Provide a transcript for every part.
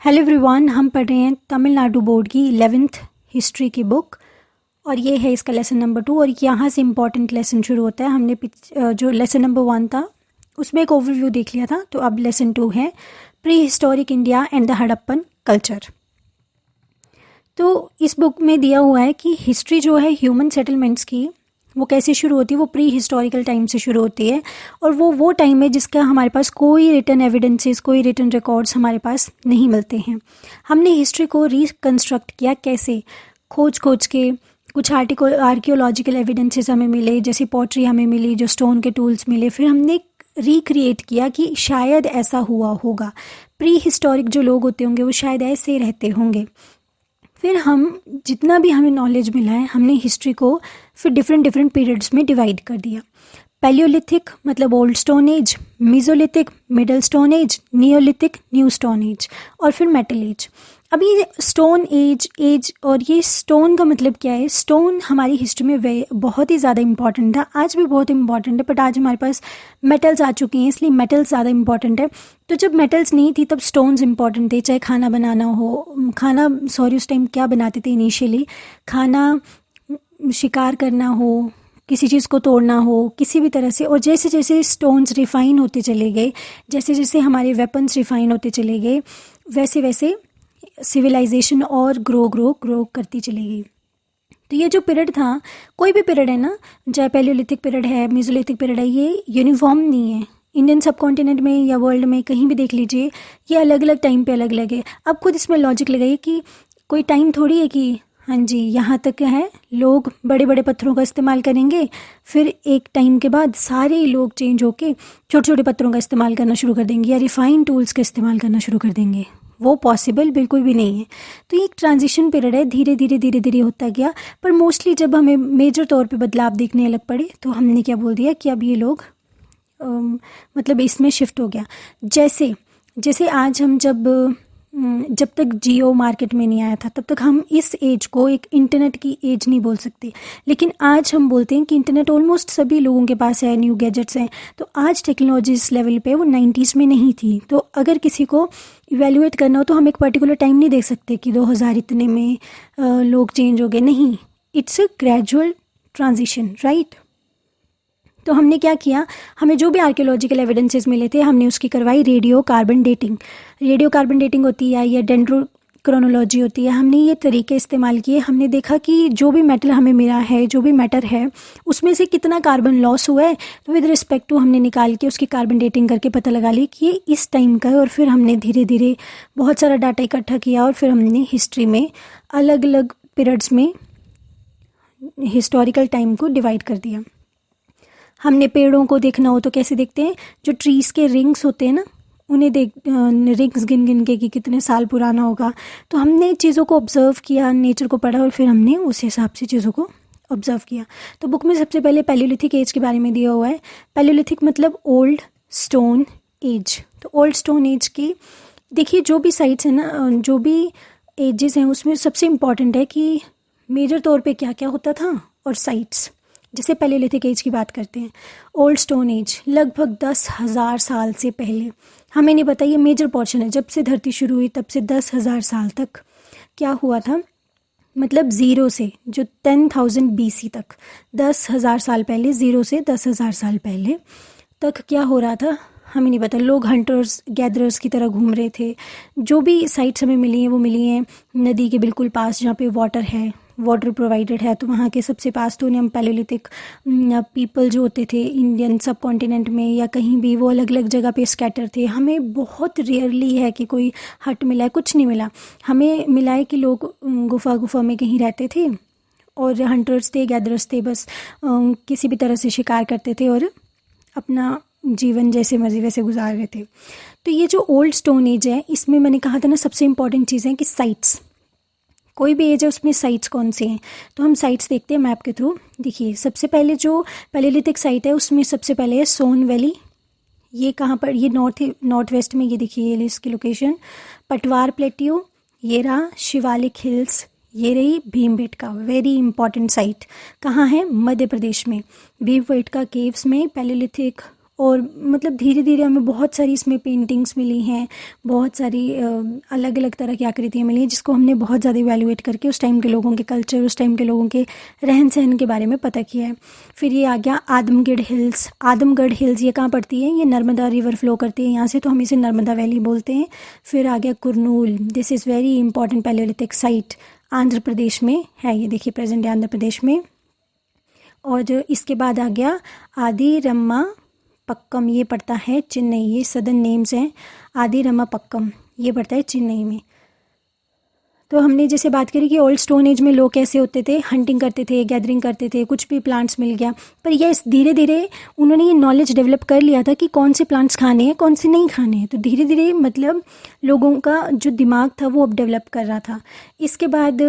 Hello everyone, हम पढ़ रहे हैं तमिलनाडु बोर्ड की 11th हिस्ट्री की बुक और ये है इसका लेसन नंबर 2 और यहाँ से इम्पॉर्टेंट लेसन शुरू होता है। हमने जो लेसन नंबर 1 था उसमें एक ओवरव्यू देख लिया था, तो अब लेसन 2 है pre historic India and the Harappan culture. तो इस बुक में दिया हुआ है कि हिस्ट्री जो है ह्यूमन सेटलमेंट्स की वो कैसे शुरू होती है। वो प्री हिस्टोरिकल टाइम से शुरू होती है और वो टाइम है जिसका हमारे पास कोई रिटन एविडेंसेस, कोई रिटन रिकॉर्ड्स हमारे पास नहीं मिलते हैं। हमने हिस्ट्री को रिकंस्ट्रक्ट किया कैसे, खोज के कुछ आर्कियोलॉजिकल एविडेंसेस हमें मिले, जैसे पॉटरी हमें मिली, जो स्टोन के टूल्स मिले, फिर हमने रिक्रिएट किया कि शायद ऐसा हुआ होगा, प्री हिस्टोरिक जो लोग होते होंगे वो शायद ऐसे रहते होंगे। फिर हम जितना भी हमें नॉलेज मिला है हमने हिस्ट्री को फिर डिफरेंट पीरियड्स में डिवाइड कर दिया। पैलियोलिथिक मतलब old stone age, mesolithic middle stone age, Neolithic new stone age और फिर मेटल एज। अभी स्टोन एज और ये स्टोन का मतलब क्या है? स्टोन हमारी हिस्ट्री में बहुत ही ज़्यादा इंपॉर्टेंट था, आज भी बहुत इंपॉर्टेंट है, बट आज हमारे पास मेटल्स आ चुके हैं इसलिए मेटल्स ज़्यादा इंपॉर्टेंट है। तो जब मेटल्स नहीं थी तब स्टोन्स इंपॉर्टेंट थे, चाहे खाना बनाना हो, उस टाइम क्या बनाते थे इनिशियली, खाना, शिकार करना हो, किसी चीज़ को तोड़ना हो, किसी भी तरह से। और जैसे जैसे स्टोन्स रिफ़ाइन होते चले गए, जैसे जैसे हमारे वेपन्स रिफ़ाइन होते चले गए, वैसे वैसे सिविलाइजेशन और ग्रो करती चली गई। तो ये जो पीरियड था, कोई भी पीरियड है ना, चाहे पैलियोलिथिक पीरियड है, मेसोलिथिक पीरियड है, ये यूनिफॉर्म नहीं है। इंडियन सब कॉन्टिनेंट में या वर्ल्ड में कहीं भी देख लीजिए, ये अलग अलग टाइम पे अलग अलग है। अब खुद इसमें लॉजिक लगाइए कि कोई टाइम थोड़ी है कि हाँ जी यहाँ तक है, लोग बड़े बड़े पत्थरों का इस्तेमाल करेंगे, फिर एक टाइम के बाद सारे लोग चेंज होके छोटे छोटे पत्थरों का इस्तेमाल करना शुरू कर देंगे या रिफाइंड टूल्स का इस्तेमाल करना शुरू कर देंगे। वो पॉसिबल बिल्कुल भी नहीं है। तो ये एक ट्रांजिशन पीरियड है, धीरे धीरे होता गया। पर मोस्टली जब हमें मेजर तौर पे बदलाव देखने लग पड़े तो हमने क्या बोल दिया कि अब ये लोग मतलब इसमें शिफ्ट हो गया। जैसे आज हम जब तक जियो मार्केट में नहीं आया था तब तक हम इस एज को एक इंटरनेट की एज नहीं बोल सकते, लेकिन आज हम बोलते हैं कि इंटरनेट ऑलमोस्ट सभी लोगों के पास है, न्यू गैजेट्स हैं। तो आज टेक्नोलॉजी इस लेवल पे वो 90s में नहीं थी। तो अगर किसी को इवेल्युएट करना हो तो हम एक पर्टिकुलर टाइम नहीं देख सकते कि 2000 इतने में लोग चेंज हो गए, नहीं। It's a gradual transition, right. तो हमने क्या किया, हमें जो भी आर्कियोलॉजिकल एविडेंसेस मिले थे हमने उसकी करवाई रेडियो कार्बन डेटिंग होती है या डेंड्रोक्रोनोलॉजी होती है। हमने ये तरीके इस्तेमाल किए। हमने देखा कि जो भी मेटल हमें मिला है, जो भी मैटर है, उसमें से कितना कार्बन लॉस हुआ है, तो विद रिस्पेक्ट टू हमने निकाल के उसकी कार्बन डेटिंग करके पता लगा ली कि ये इस टाइम का है। और फिर हमने धीरे धीरे बहुत सारा डाटा इकट्ठा किया और फिर हमने हिस्ट्री में अलग अलग पीरियड्स में हिस्टोरिकल टाइम को डिवाइड कर दिया। हमने पेड़ों को देखना हो तो कैसे देखते हैं, जो ट्रीज़ के रिंग्स होते हैं ना, उन्हें रिंग्स गिन के कि कितने साल पुराना होगा। तो हमने चीज़ों को ऑब्जर्व किया, नेचर को पढ़ा और फिर हमने उस हिसाब से चीज़ों को ऑब्जर्व किया। तो बुक में सबसे पहले पैलियोलिथिक एज के बारे में दिया हुआ है। पैलियोलिथिक मतलब ओल्ड स्टोन एज। तो ओल्ड स्टोन एज की देखिए जो भी साइट्स हैं ना, जो भी एजेस हैं, उसमें सबसे इम्पॉर्टेंट है कि मेजर तौर पे क्या क्या होता था और साइट्स। जैसे पैलियोलिथिक एज की बात करते हैं, ओल्ड स्टोन एज लगभग 10,000 साल से पहले, हमें नहीं पता, ये मेजर पोर्शन है। जब से धरती शुरू हुई तब से 10,000 साल तक क्या हुआ था, मतलब ज़ीरो से जो 10,000 BC तक, 10,000 साल पहले, ज़ीरो से 10,000 साल पहले तक क्या हो रहा था हमें नहीं पता। लोग हंटर्स गैदरर्स की तरह घूम रहे थे। जो भी साइट्स हमें मिली हैं वो मिली हैं नदी के बिल्कुल पास, जहाँ पे वाटर प्रोवाइडेड है। तो वहाँ के सबसे पास तो हम पैलियोलिथिक पीपल जो होते थे इंडियन सब कॉन्टिनेंट में या कहीं भी, वो अलग अलग जगह पे स्कैटर थे। हमें बहुत रेयरली है कि कोई हट मिला है, कुछ नहीं मिला। हमें मिला है कि लोग गुफा में कहीं रहते थे और हंटर्स थे, गैदरर्स थे, बस किसी भी तरह से शिकार करते थे और अपना जीवन जैसे मर्जी वैसे गुजार रहे थे। तो ये जो ओल्ड स्टोन एज है, इसमें मैंने कहा था ना सबसे इम्पॉर्टेंट चीज़ है कि साइट्स, कोई भी एज है उसमें साइट्स कौन से हैं। तो हम साइट्स देखते हैं मैप के थ्रू। देखिए सबसे पहले जो पैलियोलिथिक साइट है उसमें सबसे पहले है सोन वैली। ये कहाँ पर, ये नॉर्थ वेस्ट में, ये देखिए ये इसकी लोकेशन। पटवार प्लेट्यू, ये रहा शिवालिक हिल्स, ये रही भीमबेटका, वेरी इंपॉर्टेंट साइट। कहाँ है? मध्य प्रदेश में। भीमबेटका केव्स में पैलियोलिथिक और मतलब धीरे धीरे हमें बहुत सारी इसमें पेंटिंग्स मिली हैं, बहुत सारी अलग अलग तरह की आकृतियाँ मिली हैं, जिसको हमने बहुत ज़्यादा इवैल्यूएट करके उस टाइम के लोगों के कल्चर, उस टाइम के लोगों के रहन सहन के बारे में पता किया है। फिर ये आ गया आदमगढ़ हिल्स। आदमगढ़ हिल्स ये कहाँ पड़ती है? ये नर्मदा रिवर फ्लो करती है यहाँ से, तो हम इसे नर्मदा वैली बोलते हैं। फिर आ गया Kurnool. This is very important palaeolithic site, Andhra Pradesh में है, ये देखिए प्रेजेंट है आंध्र प्रदेश में। और इसके बाद आ गया आदि रम्मा पक्कम, ये पड़ता है चेन्नई। ये सदन नेम्स हैं। आदि रम्मा पक्कम ये पड़ता है चेन्नई में। तो हमने जैसे बात करी कि ओल्ड स्टोन एज में लोग कैसे होते थे, हंटिंग करते थे, गैदरिंग करते थे, कुछ भी प्लांट्स मिल गया, पर ये धीरे धीरे उन्होंने ये नॉलेज डेवलप कर लिया था कि कौन से प्लांट्स खाने हैं, कौन से नहीं खाने हैं। तो धीरे धीरे मतलब लोगों का जो दिमाग था वो अब डेवलप कर रहा था। इसके बाद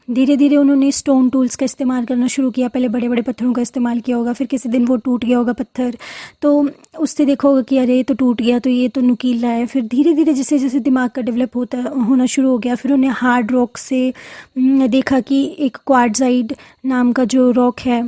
धीरे धीरे उन्होंने स्टोन टूल्स का इस्तेमाल करना शुरू किया। पहले बड़े बड़े पत्थरों का इस्तेमाल किया होगा, फिर किसी दिन वो टूट गया होगा पत्थर, तो उससे देखा होगा कि अरे ये तो टूट गया, तो ये तो नुकीला है। फिर धीरे धीरे जैसे जैसे दिमाग का डेवलप होना शुरू हो गया, फिर उन्हें हार्ड रॉक से देखा कि एक क्वार्ट्जाइट नाम का जो रॉक है,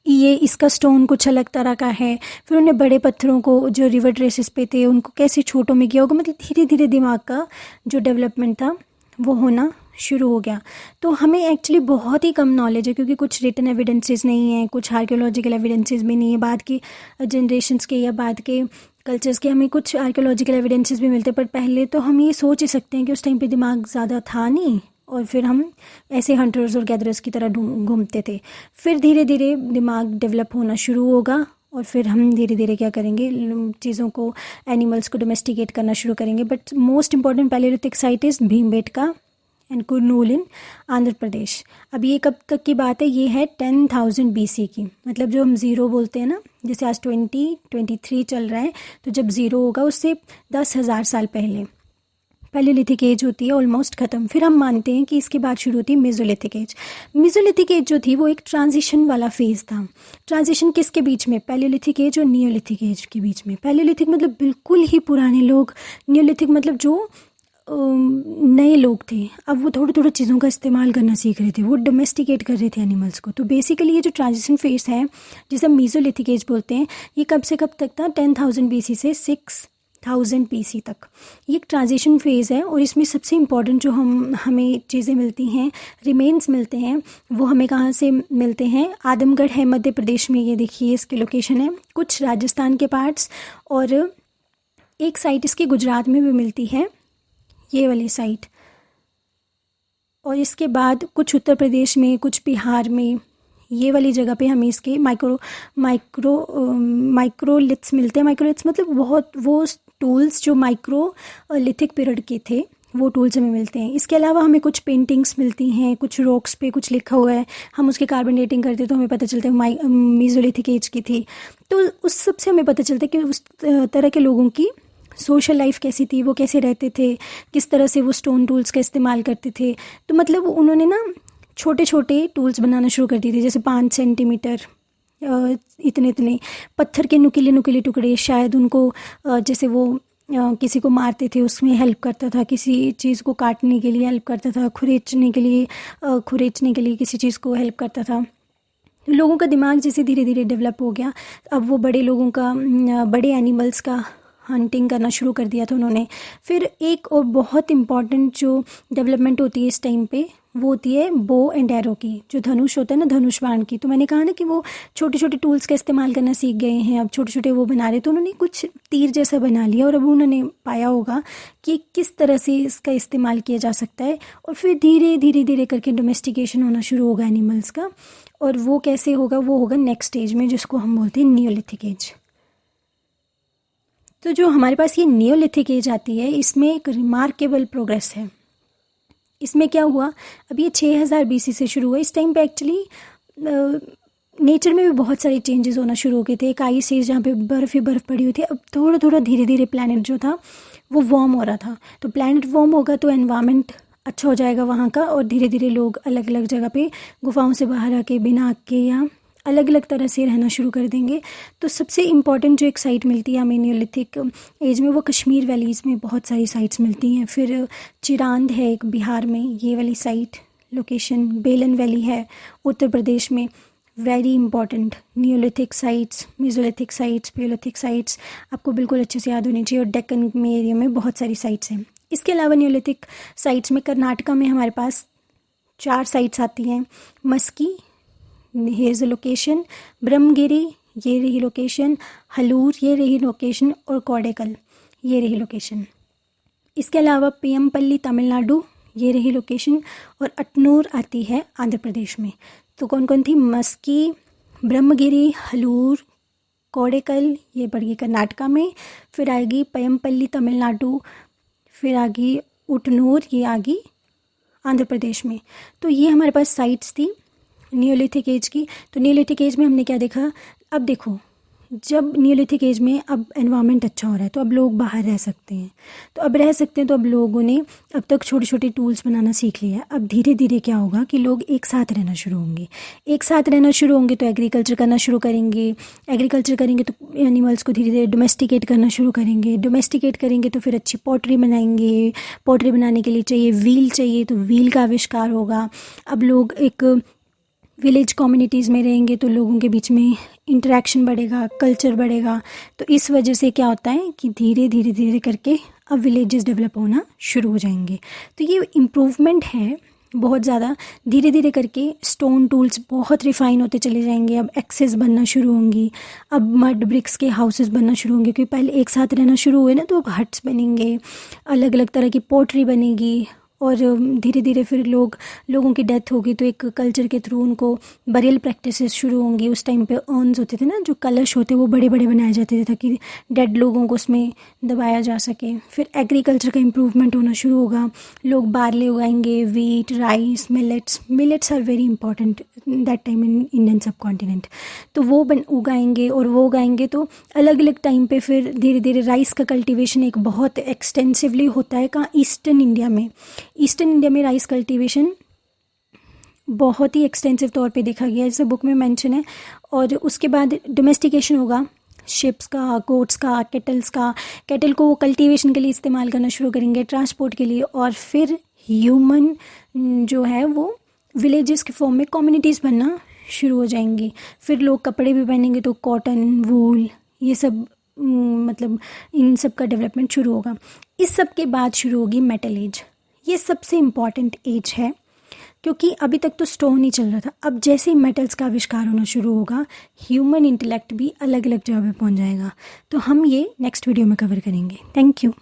ये इसका स्टोन कुछ अलग तरह का है। फिर उन्हें बड़े पत्थरों को जो रिवर ट्रेसेस पे थे उनको कैसे छोटों में किया होगा। मतलब धीरे धीरे दिमाग का जो डेवलपमेंट था वो होना शुरू हो गया। तो हमें एक्चुअली बहुत ही कम नॉलेज है, क्योंकि कुछ रिटन एविडेंसेस नहीं है, कुछ आर्कियोलॉजिकल एविडेंसेस भी नहीं है। बाद की जनरेशन्स के या बाद के कल्चर्स के हमें कुछ आर्कियोलॉजिकल एविडेंसेस भी मिलते हैं, पर पहले तो हम ये सोच ही सकते हैं कि उस टाइम पे दिमाग ज़्यादा था नहीं, और फिर हम ऐसे हंटर्स और गैदरर्स की तरह घूमते थे। फिर धीरे धीरे दिमाग डेवलप होना शुरू होगा, और फिर हम धीरे धीरे क्या करेंगे, चीज़ों को, एनिमल्स को डोमेस्टिकेट करना शुरू करेंगे। But most important palaeolithic site is Bhimbetka and Kurnool in Andhra Pradesh. अब ये कब तक की बात है? ये है 10,000 BC की। मतलब जो हम ज़ीरो बोलते हैं ना, जैसे आज 2023 चल रहा है, तो जब ज़ीरो होगा उससे 10,000 साल पहले पैलियोलिथिक एज होती है ऑलमोस्ट ख़त्म। फिर हम मानते हैं कि इसके बाद शुरू होती है मेसोलिथिक एज। मेसोलिथिक एज जो थी वो एक ट्रांजिशन वाला फेज़ था। ट्रांजिशन किसके बीच में? पैलियोलिथिक एज और नियोलिथिक एज के बीच में। पैलियोलिथिक मतलब बिल्कुल ही पुराने लोग, नियोलिथिक मतलब जो नए लोग थे। अब वो थोड़ा थोड़ा चीज़ों का इस्तेमाल करना सीख रहे थे, वो डोमेस्टिकेट कर रहे थे एनिमल्स को। तो बेसिकली ये जो ट्रांजिशन फेज है जिसे हम मेसोलिथिक एज बोलते हैं, ये कब से कब तक था? 10,000 BC से 6,000 BC तक। ये एक ट्रांजिशन फेज़ है, और इसमें सबसे इम्पॉर्टेंट जो हमें चीज़ें मिलती हैं, रिमेन्स मिलते हैं, वो हमें कहाँ से मिलते हैं? आदमगढ़ है मध्य प्रदेश में, ये देखिए इसकी लोकेशन है। कुछ राजस्थान के पार्ट्स, और एक साइट इसकी गुजरात में भी मिलती है, ये वाली साइट। और इसके बाद कुछ उत्तर प्रदेश में, कुछ बिहार में, ये वाली जगह पे हमें इसके माइक्रोलिथ्स मिलते हैं। माइक्रोलिथ्स मतलब बहुत वो टूल्स जो माइक्रोलिथिक पीरियड के थे, वो टूल्स हमें मिलते हैं। इसके अलावा हमें कुछ पेंटिंग्स मिलती हैं, कुछ रॉक्स पे कुछ लिखा हुआ है, हम उसके कार्बन डेटिंग करते तो हमें पता चलता है मेसोलिथिक एज की थी। तो उस सबसे हमें पता चलता है कि उस तरह के लोगों की सोशल लाइफ कैसी थी, वो कैसे रहते थे, किस तरह से वो स्टोन टूल्स का इस्तेमाल करते थे। तो मतलब उन्होंने ना छोटे छोटे टूल्स बनाना शुरू कर दिए थे, जैसे 5 सेंटीमीटर इतने इतने पत्थर के नुकीले नुकीले टुकड़े। शायद उनको जैसे वो किसी को मारते थे उसमें हेल्प करता था, किसी चीज़ को काटने के लिए हेल्प करता था, खुरेचने के लिए किसी चीज़ को हेल्प करता था। लोगों का दिमाग जैसे धीरे धीरे डेवलप हो गया, अब वो बड़े लोगों का, बड़े एनिमल्स का हंटिंग करना शुरू कर दिया था उन्होंने। फिर एक और बहुत इम्पॉर्टेंट जो डेवलपमेंट होती है इस टाइम पे, वो होती है बो एंड एरो की, जो धनुष होता है ना, धनुष बाण की। तो मैंने कहा ना कि वो छोटे छोटे टूल्स का इस्तेमाल करना सीख गए हैं, अब छोटे छोटे वो बना रहे, तो उन्होंने कुछ तीर जैसा बना लिया, और अब उन्होंने पाया होगा कि किस तरह से इसका इस्तेमाल किया जा सकता है। और फिर धीरे धीरे धीरे करके डोमेस्टिकेशन होना शुरू होगा एनिमल्स का, और वो कैसे होगा? वो होगा नेक्स्ट स्टेज में, जिसको हम बोलते हैं नियोलिथिक एज। तो जो हमारे पास ये नियोलिथिक एज आती है, इसमें एक रिमार्केबल प्रोग्रेस है। इसमें क्या हुआ? अब ये 6,000 BC से शुरू हुआ। इस टाइम पे एक्चुअली नेचर में भी बहुत सारे चेंजेस होना शुरू हो गए थे। एक आइस एज जहाँ पे बर्फ़ ही बर्फ़ पड़ी हुई थी। अब थोड़ा थोड़ा धीरे धीरे प्लैनेट जो था वो वार्म हो रहा था। तो प्लैनेट वार्म होगा तो एनवायरनमेंट अच्छा हो जाएगा वहाँ का, और धीरे धीरे लोग अलग अलग जगह पे गुफाओं से बाहर आके, बिना आग के, या अलग अलग तरह से रहना शुरू कर देंगे। तो सबसे इम्पॉर्टेंट जो एक साइट मिलती है हमें नियोलिथिक एज में, वो कश्मीर वैलीज़ में बहुत सारी साइट्स मिलती हैं। फिर चिरांद है एक बिहार में, ये वाली साइट लोकेशन। बेलन वैली है उत्तर प्रदेश में। Very important. Neolithic sites, Mesolithic sites, Palaeolithic sites आपको बिल्कुल अच्छे से याद होनी चाहिए, और डेक्कन में एरिया में बहुत सारी साइट्स हैं। इसके अलावा नियोलिथिक साइट्स में कर्नाटका में हमारे पास 4 साइट्स आती हैं। मस्की, हेयर लोकेशन, ब्रह्मगिरी ये रही लोकेशन, हलूर ये रही लोकेशन, और कोडेकल ये रही लोकेशन। इसके अलावा पेयमपल्ली तमिलनाडु ये रही लोकेशन, और अटनूर आती है आंध्र प्रदेश में। तो कौन कौन थी? मस्की, ब्रह्मगिरी, हलूर, कोडेकल ये पड़ेगी कर्नाटका में, फिर आएगी पेयमपल्ली तमिलनाडु, फिर आगी उटनूर ये आगी आंध्र प्रदेश में। तो ये हमारे पास साइट्स थी नियोलिथिक एज की। तो नियोलिथिक एज में हमने क्या देखा? अब देखो, जब नियोलिथिक एज में अब एनवायरनमेंट अच्छा हो रहा है तो अब लोग बाहर रह सकते हैं, तो अब रह सकते हैं, तो अब लोगों ने अब तक छोटे छोटे टूल्स बनाना सीख लिया है। अब धीरे धीरे क्या होगा कि लोग एक साथ रहना शुरू होंगे। एक साथ रहना शुरू होंगे तो एग्रीकल्चर करना शुरू करेंगे। एग्रीकल्चर करेंगे तो एनिमल्स को धीरे धीरे डोमेस्टिकेट करना शुरू करेंगे। डोमेस्टिकेट करेंगे तो फिर अच्छी पॉटरी बनाएंगे। पॉटरी बनाने के लिए चाहिए व्हील, चाहिए तो व्हील का आविष्कार होगा। अब लोग एक विलेज कम्युनिटीज़ में रहेंगे तो लोगों के बीच में इंटरेक्शन बढ़ेगा, कल्चर बढ़ेगा। तो इस वजह से क्या होता है कि धीरे धीरे धीरे करके अब विलेजेस डेवलप होना शुरू हो जाएंगे। तो ये इम्प्रूवमेंट है बहुत ज़्यादा। धीरे धीरे करके स्टोन टूल्स बहुत रिफ़ाइन होते चले जाएंगे। अब एक्सेस बनना शुरू होंगी, अब मड ब्रिक्स के हाउसेस बनना शुरू होंगे, क्योंकि पहले एक साथ रहना शुरू हुए ना, तो अब हट्स बनेंगे, अलग अलग तरह की पोट्री बनेगी, और धीरे धीरे फिर लोगों की डेथ होगी तो एक कल्चर के थ्रू उनको बरियल प्रैक्टिसेस शुरू होंगी। उस टाइम पे अर्न्स होते थे ना, जो कलश होते वो बड़े बड़े बनाए जाते थे ताकि डेड लोगों को उसमें दबाया जा सके। फिर एग्रीकल्चर का इम्प्रूवमेंट होना शुरू होगा। लोग बार्ले उगाएंगे, wheat, rice, millets are very important that time in Indian subcontinent. तो वो उगाएंगे, और वो उगाएंगे तो अलग अलग टाइम पे फिर धीरे धीरे राइस का कल्टीवेशन एक बहुत एक्सटेंसिवली होता है। कहाँ? ईस्टर्न इंडिया में। ईस्टर्न इंडिया में राइस कल्टीवेशन बहुत ही एक्सटेंसिव तौर पे देखा गया है, जैसे बुक में मेंशन है। और उसके बाद डोमेस्टिकेशन होगा, शिप्स का, गोट्स का, केटल्स का। केटल को वो कल्टीवेशन के लिए इस्तेमाल करना शुरू करेंगे, ट्रांसपोर्ट के लिए। और फिर ह्यूमन जो है वो विलेजेस के फॉर्म में कम्युनिटीज़ बनना शुरू हो जाएंगी। फिर लोग कपड़े भी पहनेंगे तो कॉटन, वूल ये सब मतलब इन सब का डेवलपमेंट शुरू होगा। इस सब के बाद शुरू होगी मेटल एज। ये सबसे इम्पॉर्टेंट एज है, क्योंकि अभी तक तो स्टोन ही चल रहा था। अब जैसे ही मेटल्स का आविष्कार होना शुरू होगा, ह्यूमन इंटेलेक्ट भी अलग अलग जगह पे पहुंच जाएगा। तो हम ये नेक्स्ट वीडियो में कवर करेंगे। Thank you.